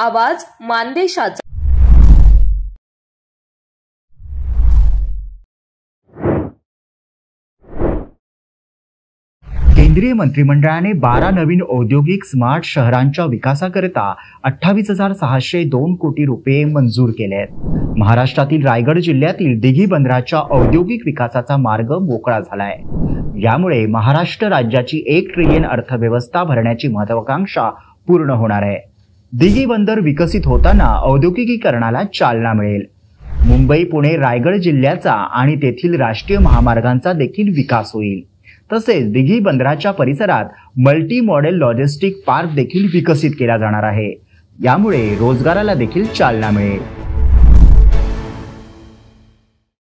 आवाज मानदेशाचा। केंद्रीय मंत्रिमंडळाने 12 नवीन औद्योगिक स्मार्ट शहरांच्या विकासाकरिता 28,602 कोटी रुपये मंजूर केले आहेत। महाराष्ट्रातील रायगड जिल्ह्यातील दिघी बंदराच्या औद्योगिक विकासाचा मार्ग मोकळा झालाय। यामुळे महाराष्ट्र राज्याची 1 ट्रिलियन अर्थव्यवस्था भरण्याची महत्त्वाकांक्षा पूर्ण होणार आहे। दिघी बंदर विकसित होताना औद्योगिकीकरणाला चालना मिळेल। मुंबई पुणे रायगड जिल्ह्याचा आणि तेथील राष्ट्रीय महामार्गांचा देखील विकास होईल। तसेच दिघी बंदराच्या परिसरात मल्टी मॉडेल लॉजिस्टिक पार्क देखील विकसित केला जाणार आहे। यामुळे रोजगाराला देखील चालना मिळेल।